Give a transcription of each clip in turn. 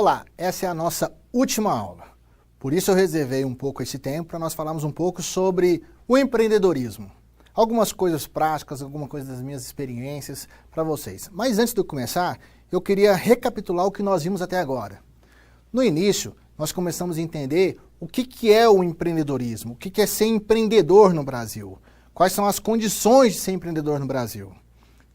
Olá, essa é a nossa última aula. Por isso eu reservei um pouco esse tempo para nós falarmos um pouco sobre o empreendedorismo. Algumas coisas práticas, alguma coisa das minhas experiências para vocês. Mas antes de eu começar, eu queria recapitular o que nós vimos até agora. No início, nós começamos a entender o que é o empreendedorismo, o que é ser empreendedor no Brasil, quais são as condições de ser empreendedor no Brasil.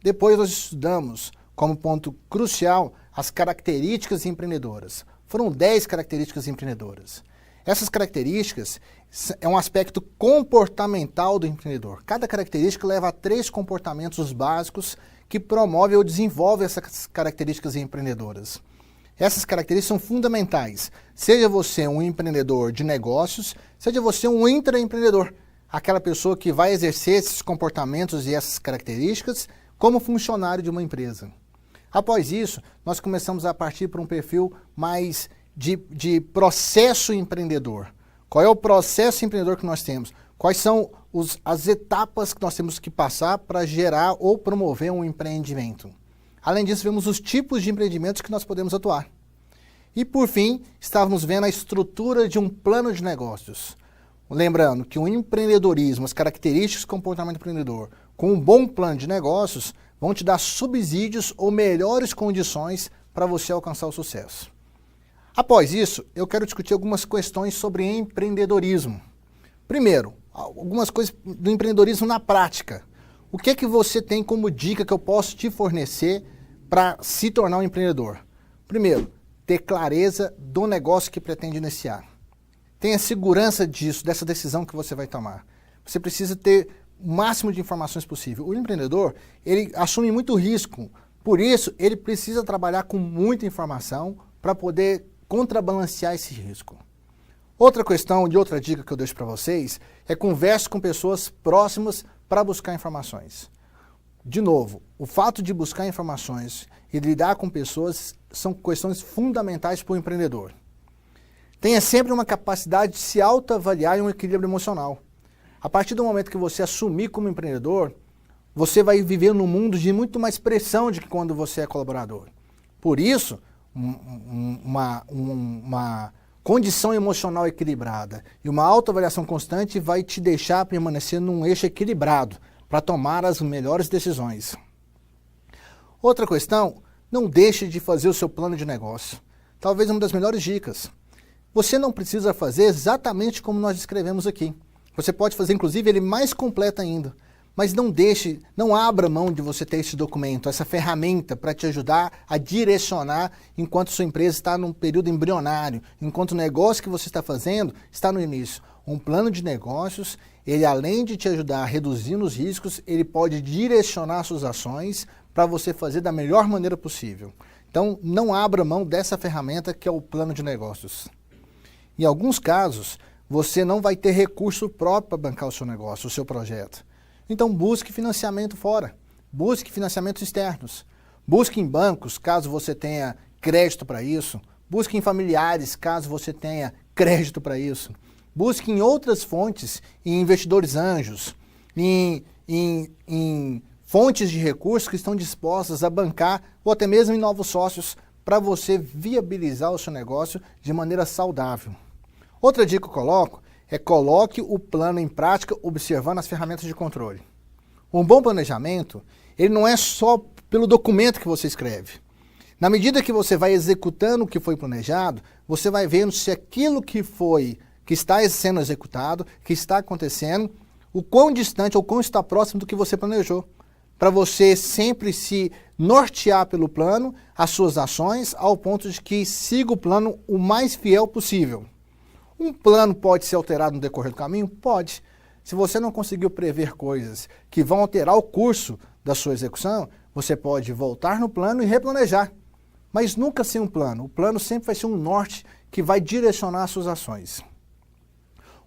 Depois nós estudamos, como ponto crucial, as características empreendedoras. Foram 10 características empreendedoras. Essas características é um aspecto comportamental do empreendedor. Cada característica leva a 3 comportamentos básicos que promovem ou desenvolvem essas características empreendedoras. Essas características são fundamentais. Seja você um empreendedor de negócios, seja você um intraempreendedor, aquela pessoa que vai exercer esses comportamentos e essas características como funcionário de uma empresa. Após isso, nós começamos a partir para um perfil mais de processo empreendedor. Qual é o processo empreendedor que nós temos? Quais são as etapas que nós temos que passar para gerar ou promover um empreendimento? Além disso, vemos os tipos de empreendimentos que nós podemos atuar. E por fim, estávamos vendo a estrutura de um plano de negócios. Lembrando que o empreendedorismo, as características do comportamento empreendedor, com um bom plano de negócios, vão te dar subsídios ou melhores condições para você alcançar o sucesso. Após isso, eu quero discutir algumas questões sobre empreendedorismo. Primeiro, algumas coisas do empreendedorismo na prática. O que é que você tem como dica que eu posso te fornecer para se tornar um empreendedor? Primeiro, ter clareza do negócio que pretende iniciar. Tenha segurança disso, dessa decisão que você vai tomar. Você precisa ter o máximo de informações possível. O empreendedor, ele assume muito risco, por isso ele precisa trabalhar com muita informação para poder contrabalancear esse risco. Outra questão e outra dica que eu deixo para vocês é converse com pessoas próximas para buscar informações. De novo, o fato de buscar informações e lidar com pessoas são questões fundamentais para o empreendedor. Tenha sempre uma capacidade de se autoavaliar e um equilíbrio emocional. A partir do momento que você assumir como empreendedor, você vai viver num mundo de muito mais pressão do que quando você é colaborador. Por isso, uma condição emocional equilibrada e uma autoavaliação constante vai te deixar permanecer num eixo equilibrado para tomar as melhores decisões. Outra questão, não deixe de fazer o seu plano de negócio. Talvez uma das melhores dicas. Você não precisa fazer exatamente como nós descrevemos aqui. Você pode fazer, inclusive, ele mais completo ainda. Mas não abra mão de você ter esse documento, essa ferramenta para te ajudar a direcionar enquanto sua empresa está num período embrionário, enquanto o negócio que você está fazendo está no início. Um plano de negócios, ele além de te ajudar a reduzir os riscos, ele pode direcionar suas ações para você fazer da melhor maneira possível. Então, não abra mão dessa ferramenta que é o plano de negócios. Em alguns casos, você não vai ter recurso próprio para bancar o seu negócio, o seu projeto. Então busque financiamento fora, busque financiamentos externos, busque em bancos, caso você tenha crédito para isso, busque em familiares, caso você tenha crédito para isso, busque em outras fontes, em investidores anjos, em fontes de recursos que estão dispostas a bancar ou até mesmo em novos sócios para você viabilizar o seu negócio de maneira saudável. Outra dica que eu coloco é coloque o plano em prática observando as ferramentas de controle. Um bom planejamento, ele não é só pelo documento que você escreve. Na medida que você vai executando o que foi planejado, você vai vendo se aquilo que está sendo executado, que está acontecendo, o quão distante ou quão está próximo do que você planejou. Para você sempre se nortear pelo plano, as suas ações, ao ponto de que siga o plano o mais fiel possível. Um plano pode ser alterado no decorrer do caminho? Pode. Se você não conseguiu prever coisas que vão alterar o curso da sua execução, você pode voltar no plano e replanejar. Mas nunca sem um plano. O plano sempre vai ser um norte que vai direcionar as suas ações.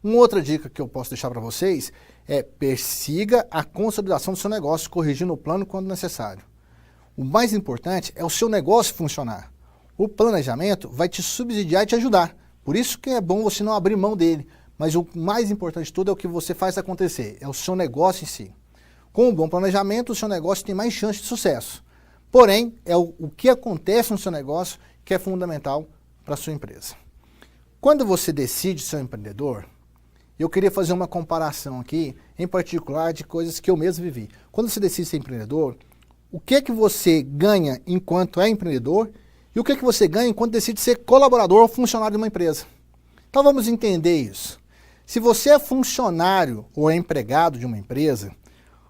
Uma outra dica que eu posso deixar para vocês é persiga a consolidação do seu negócio, corrigindo o plano quando necessário. O mais importante é o seu negócio funcionar. O planejamento vai te subsidiar e te ajudar. Por isso que é bom você não abrir mão dele. Mas o mais importante de tudo é o que você faz acontecer, é o seu negócio em si. Com um bom planejamento, o seu negócio tem mais chance de sucesso. Porém, é o que acontece no seu negócio que é fundamental para a sua empresa. Quando você decide ser um empreendedor, eu queria fazer uma comparação aqui, em particular, de coisas que eu mesmo vivi. Quando você decide ser empreendedor, o que é que você ganha enquanto é empreendedor e o que é que você ganha enquanto decide ser colaborador ou funcionário de uma empresa? Então vamos entender isso. Se você é funcionário ou é empregado de uma empresa,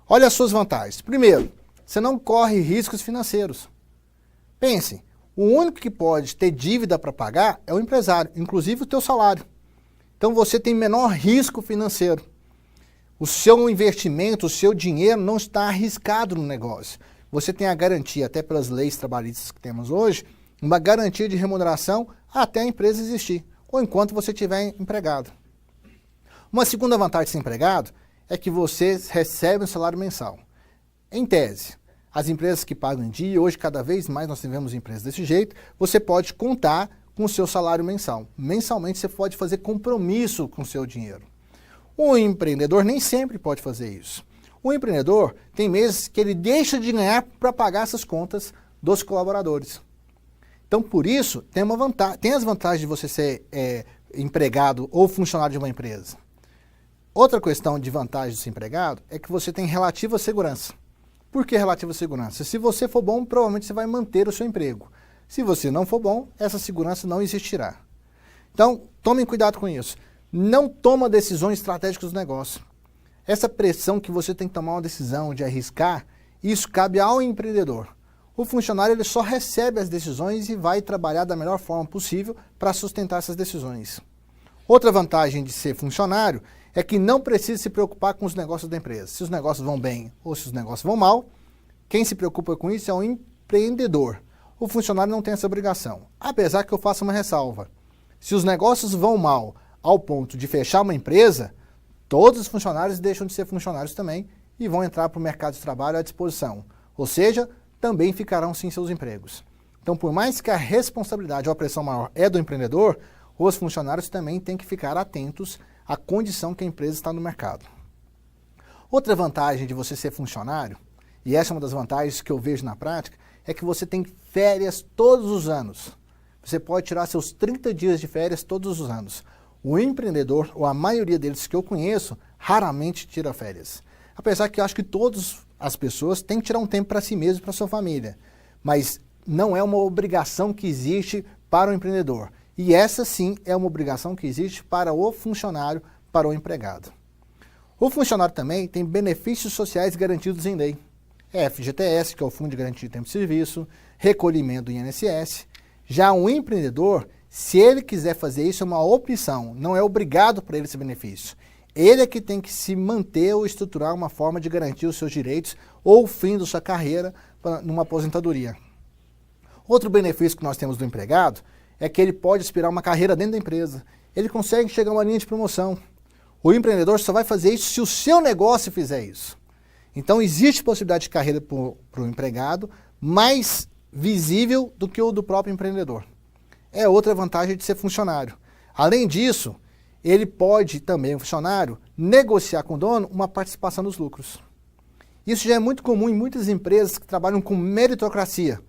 olha as suas vantagens. Primeiro, você não corre riscos financeiros. Pense, o único que pode ter dívida para pagar é o empresário, inclusive o teu salário. Então você tem menor risco financeiro. O seu investimento, o seu dinheiro não está arriscado no negócio. Você tem a garantia, até pelas leis trabalhistas que temos hoje, uma garantia de remuneração até a empresa existir, ou enquanto você estiver empregado. Uma segunda vantagem de ser empregado é que você recebe um salário mensal. Em tese, as empresas que pagam em dia, hoje cada vez mais nós tivemos empresas desse jeito, você pode contar com o seu salário mensal. Mensalmente você pode fazer compromisso com o seu dinheiro. O empreendedor nem sempre pode fazer isso. O empreendedor tem meses que ele deixa de ganhar para pagar essas contas dos colaboradores. Então, por isso, tem as vantagens de você ser empregado ou funcionário de uma empresa. Outra questão de vantagem de ser empregado é que você tem relativa segurança. Por que relativa segurança? Se você for bom, provavelmente você vai manter o seu emprego. Se você não for bom, essa segurança não existirá. Então, tomem cuidado com isso. Não toma decisões estratégicas do negócio. Essa pressão que você tem que tomar uma decisão de arriscar, isso cabe ao empreendedor. O funcionário ele só recebe as decisões e vai trabalhar da melhor forma possível para sustentar essas decisões. Outra vantagem de ser funcionário é que não precisa se preocupar com os negócios da empresa. Se os negócios vão bem ou se os negócios vão mal, quem se preocupa com isso é o empreendedor. O funcionário não tem essa obrigação. Apesar que eu faço uma ressalva. Se os negócios vão mal ao ponto de fechar uma empresa, todos os funcionários deixam de ser funcionários também e vão entrar para o mercado de trabalho à disposição. Ou seja, também ficarão sem seus empregos. Então, por mais que a responsabilidade ou a pressão maior é do empreendedor, os funcionários também têm que ficar atentos à condição que a empresa está no mercado. Outra vantagem de você ser funcionário, e essa é uma das vantagens que eu vejo na prática, é que você tem férias todos os anos. Você pode tirar seus 30 dias de férias todos os anos. O empreendedor, ou a maioria deles que eu conheço, raramente tira férias. Apesar que eu acho que todas as pessoas têm que tirar um tempo para si mesmo e para sua família. Mas não é uma obrigação que existe para o empreendedor. E essa sim é uma obrigação que existe para o funcionário, para o empregado. O funcionário também tem benefícios sociais garantidos em lei. FGTS, que é o Fundo de Garantia de Tempo de Serviço, recolhimento do INSS. Já um empreendedor, se ele quiser fazer isso, é uma opção, não é obrigado para ele esse benefício. Ele é que tem que se manter ou estruturar uma forma de garantir os seus direitos ou o fim da sua carreira numa aposentadoria. Outro benefício que nós temos do empregado é que ele pode aspirar uma carreira dentro da empresa. Ele consegue chegar a uma linha de promoção. O empreendedor só vai fazer isso se o seu negócio fizer isso. Então existe possibilidade de carreira para o empregado mais visível do que o do próprio empreendedor. É outra vantagem de ser funcionário. Além disso, ele pode também, o funcionário, negociar com o dono uma participação nos lucros. Isso já é muito comum em muitas empresas que trabalham com meritocracia.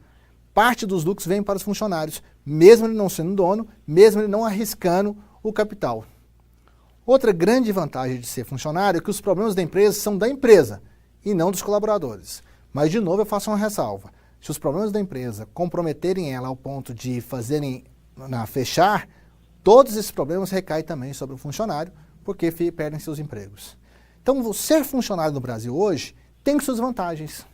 Parte dos lucros vem para os funcionários, mesmo ele não sendo dono, mesmo ele não arriscando o capital. Outra grande vantagem de ser funcionário é que os problemas da empresa são da empresa e não dos colaboradores. Mas, de novo, eu faço uma ressalva. Se os problemas da empresa comprometerem ela ao ponto de fechar, todos esses problemas recaem também sobre o funcionário, porque perdem seus empregos. Então, ser funcionário no Brasil hoje tem suas vantagens.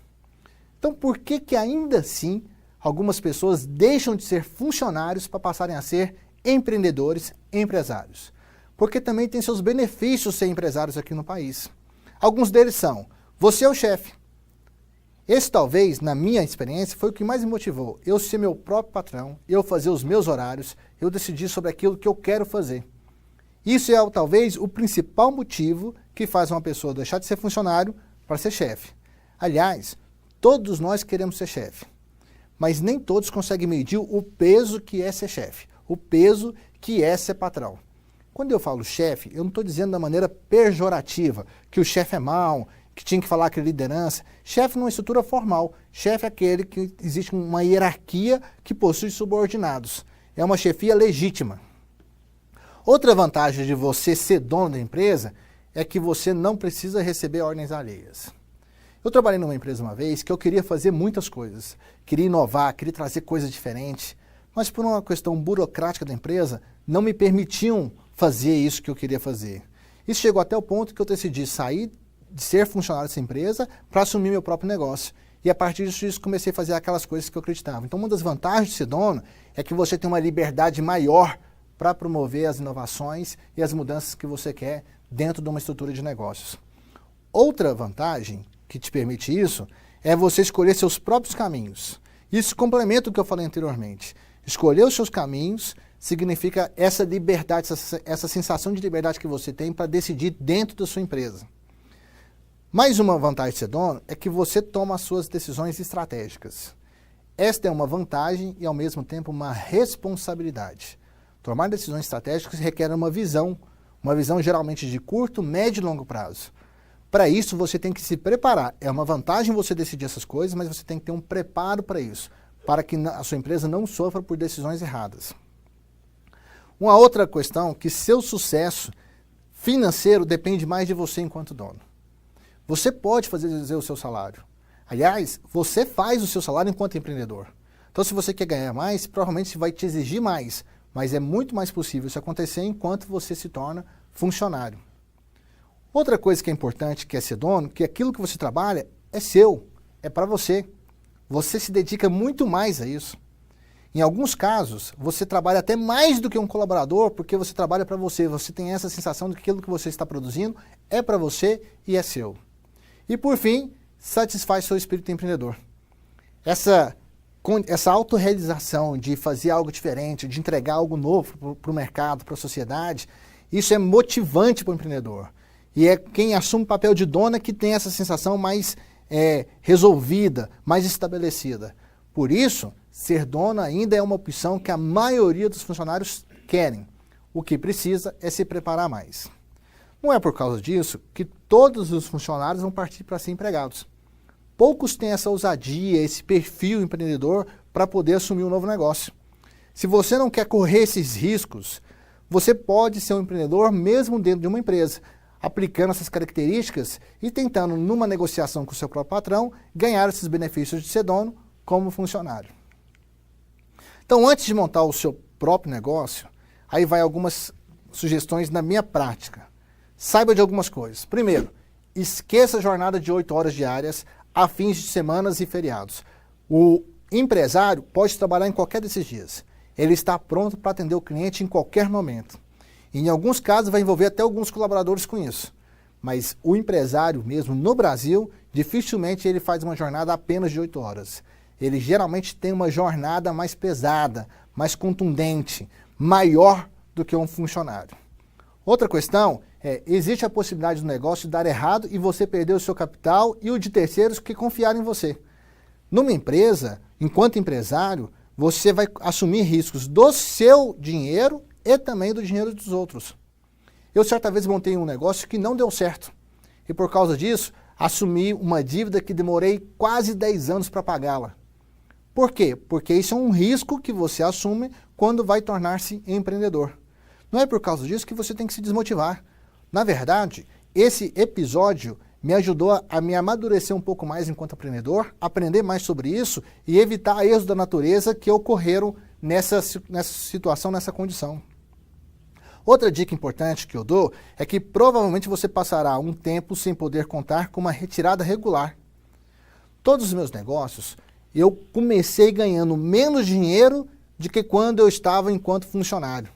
Então, por que ainda assim algumas pessoas deixam de ser funcionários para passarem a ser empreendedores, empresários? Porque também tem seus benefícios ser empresários aqui no país. Alguns deles são: você é o chefe. Esse talvez, na minha experiência, foi o que mais me motivou. Eu ser meu próprio patrão, eu fazer os meus horários, eu decidir sobre aquilo que eu quero fazer. Isso é talvez o principal motivo que faz uma pessoa deixar de ser funcionário para ser chefe. Aliás, todos nós queremos ser chefe, mas nem todos conseguem medir o peso que é ser chefe, o peso que é ser patrão. Quando eu falo chefe, eu não estou dizendo da maneira pejorativa, que o chefe é mau, que tinha que falar que é liderança. Chefe não é estrutura formal. Chefe é aquele que existe uma hierarquia que possui subordinados. é uma chefia legítima. Outra vantagem de você ser dono da empresa é que você não precisa receber ordens alheias. Eu trabalhei numa empresa uma vez que eu queria fazer muitas coisas, queria inovar, queria trazer coisas diferentes, mas por uma questão burocrática da empresa, não me permitiam fazer isso que eu queria fazer. Isso chegou até o ponto que eu decidi sair de ser funcionário dessa empresa para assumir meu próprio negócio. E a partir disso comecei a fazer aquelas coisas que eu acreditava. Então uma das vantagens de ser dono é que você tem uma liberdade maior para promover as inovações e as mudanças que você quer dentro de uma estrutura de negócios. Outra vantagem que te permite isso é você escolher seus próprios caminhos. Isso complementa o que eu falei anteriormente. Escolher os seus caminhos significa essa liberdade, essa sensação de liberdade que você tem para decidir dentro da sua empresa. Mais uma vantagem de ser dono é que você toma as suas decisões estratégicas. Esta é uma vantagem e, ao mesmo tempo, uma responsabilidade. Tomar decisões estratégicas requer uma visão geralmente de curto, médio e longo prazo. Para isso, você tem que se preparar. É uma vantagem você decidir essas coisas, mas você tem que ter um preparo para isso, para que a sua empresa não sofra por decisões erradas. Uma outra questão é que seu sucesso financeiro depende mais de você enquanto dono. Você pode fazer o seu salário. Aliás, você faz o seu salário enquanto empreendedor. Então, se você quer ganhar mais, provavelmente vai te exigir mais, mas é muito mais possível isso acontecer enquanto você se torna funcionário. Outra coisa que é importante, que é ser dono, que aquilo que você trabalha é seu, é para você. Você se dedica muito mais a isso. Em alguns casos, você trabalha até mais do que um colaborador, porque você trabalha para você. Você tem essa sensação de que aquilo que você está produzindo é para você e é seu. E por fim, satisfaz seu espírito empreendedor. Essa autorrealização de fazer algo diferente, de entregar algo novo para o mercado, para a sociedade, isso é motivante para o empreendedor. E é quem assume o papel de dona que tem essa sensação mais resolvida, mais estabelecida. Por isso, ser dona ainda é uma opção que a maioria dos funcionários querem. O que precisa é se preparar mais. Não é por causa disso que todos os funcionários vão partir para ser empregados. Poucos têm essa ousadia, esse perfil empreendedor para poder assumir um novo negócio. Se você não quer correr esses riscos, você pode ser um empreendedor mesmo dentro de uma empresa, aplicando essas características e tentando, numa negociação com o seu próprio patrão, ganhar esses benefícios de ser dono como funcionário. Então, antes de montar o seu próprio negócio, aí vai algumas sugestões na minha prática. Saiba de algumas coisas. Primeiro, esqueça a jornada de 8 horas diárias a fins de semanas e feriados. O empresário pode trabalhar em qualquer desses dias. Ele está pronto para atender o cliente em qualquer momento. E, em alguns casos, vai envolver até alguns colaboradores com isso. Mas o empresário mesmo no Brasil, dificilmente ele faz uma jornada apenas de 8 horas. Ele geralmente tem uma jornada mais pesada, mais contundente, maior do que um funcionário. Outra questão é, existe a possibilidade do negócio dar errado e você perder o seu capital e o de terceiros que confiaram em você. Numa empresa, enquanto empresário, você vai assumir riscos do seu dinheiro e também do dinheiro dos outros. Eu certa vez montei um negócio que não deu certo. E por causa disso, assumi uma dívida que demorei quase 10 anos para pagá-la. Por quê? Porque isso é um risco que você assume quando vai tornar-se empreendedor. Não é por causa disso que você tem que se desmotivar. Na verdade, esse episódio me ajudou a me amadurecer um pouco mais enquanto empreendedor, aprender mais sobre isso e evitar erros da natureza que ocorreram nessa situação, nessa condição. Outra dica importante que eu dou é que provavelmente você passará um tempo sem poder contar com uma retirada regular. Todos os meus negócios, eu comecei ganhando menos dinheiro do que quando eu estava enquanto funcionário.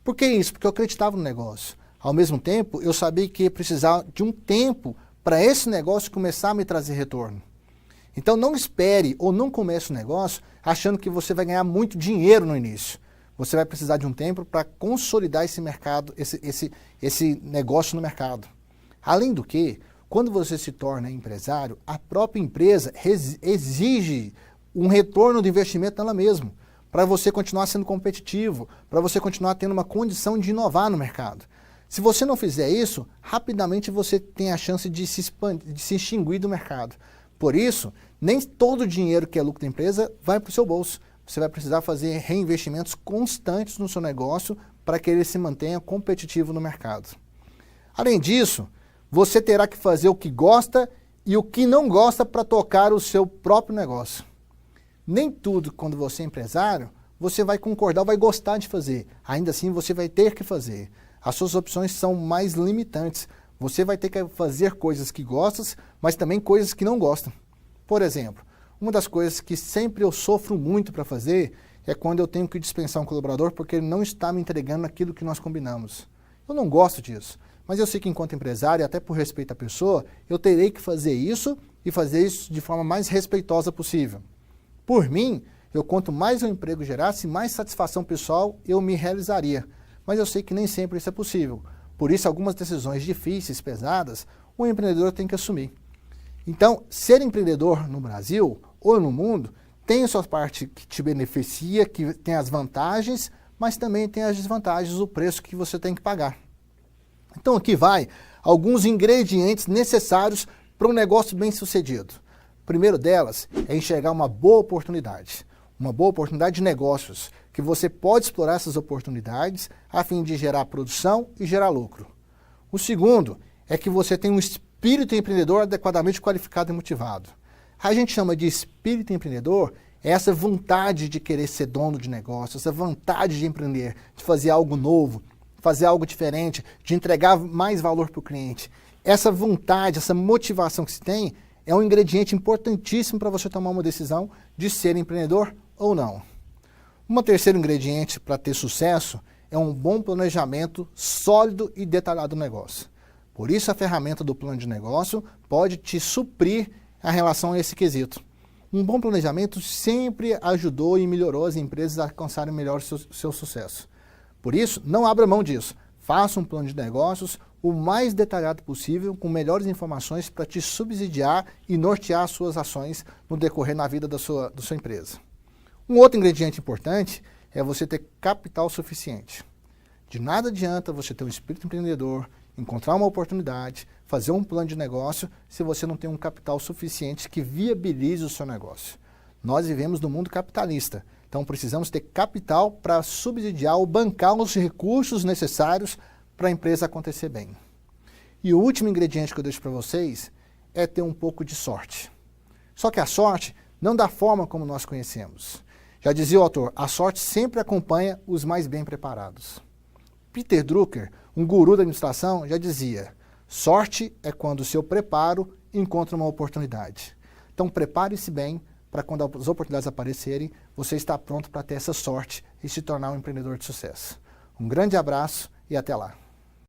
Por que isso? Porque eu acreditava no negócio. Ao mesmo tempo, eu sabia que ia precisar de um tempo para esse negócio começar a me trazer retorno. Então não espere ou não comece o negócio achando que você vai ganhar muito dinheiro no início. Você vai precisar de um tempo para consolidar esse mercado, esse negócio no mercado. Além do que, quando você se torna empresário, a própria empresa exige um retorno de investimento nela mesma, para você continuar sendo competitivo, para você continuar tendo uma condição de inovar no mercado. Se você não fizer isso, rapidamente você tem a chance de se extinguir do mercado. Por isso, nem todo o dinheiro que é lucro da empresa vai para o seu bolso. você vai precisar fazer reinvestimentos constantes no seu negócio para que ele se mantenha competitivo no mercado. Além disso, você terá que fazer o que gosta e o que não gosta para tocar o seu próprio negócio. Nem tudo, quando você é empresário, você vai concordar ou vai gostar de fazer. Ainda assim, você vai ter que fazer. As suas opções são mais limitantes. Você vai ter que fazer coisas que gosta, mas também coisas que não gosta. Por exemplo, uma das coisas que sempre eu sofro muito para fazer é quando eu tenho que dispensar um colaborador porque ele não está me entregando aquilo que nós combinamos. Eu não gosto disso, mas eu sei que enquanto empresário, até por respeito à pessoa, eu terei que fazer isso e fazer isso de forma mais respeitosa possível. Por mim, quanto mais o emprego gerasse, mais satisfação pessoal eu me realizaria. Mas eu sei que nem sempre isso é possível. Por isso, algumas decisões difíceis, pesadas, o empreendedor tem que assumir. Então, ser empreendedor no Brasil ou no mundo tem a sua parte que te beneficia, que tem as vantagens, mas também tem as desvantagens, o preço que você tem que pagar. Então, aqui vai alguns ingredientes necessários para um negócio bem-sucedido. O primeiro delas é enxergar uma boa oportunidade de negócios, que você pode explorar essas oportunidades a fim de gerar produção e gerar lucro. O segundo é que você tem um espírito empreendedor adequadamente qualificado e motivado. A gente chama de espírito empreendedor essa vontade de querer ser dono de negócio, essa vontade de empreender, de fazer algo novo, fazer algo diferente, de entregar mais valor para o cliente. Essa vontade, essa motivação que se tem é um ingrediente importantíssimo para você tomar uma decisão de ser empreendedor ou não. Um terceiro ingrediente para ter sucesso é um bom planejamento sólido e detalhado do negócio. Por isso a ferramenta do plano de negócio pode te suprir em relação a esse quesito. Um bom planejamento sempre ajudou e melhorou as empresas a alcançarem melhor seu sucesso. Por isso, não abra mão disso. Faça um plano de negócios o mais detalhado possível, com melhores informações para te subsidiar e nortear as suas ações no decorrer na vida da sua empresa. Um outro ingrediente importante é você ter capital suficiente. De nada adianta você ter um espírito empreendedor, encontrar uma oportunidade, fazer um plano de negócio, se você não tem um capital suficiente que viabilize o seu negócio. Nós vivemos no mundo capitalista, então precisamos ter capital para subsidiar ou bancar os recursos necessários para a empresa acontecer bem. E o último ingrediente que eu deixo para vocês é ter um pouco de sorte. Só que a sorte não da forma como nós conhecemos. Já dizia o autor, a sorte sempre acompanha os mais bem preparados. Peter Drucker, um guru da administração, já dizia, sorte é quando o seu preparo encontra uma oportunidade. Então prepare-se bem para quando as oportunidades aparecerem, você está pronto para ter essa sorte e se tornar um empreendedor de sucesso. Um grande abraço e até lá.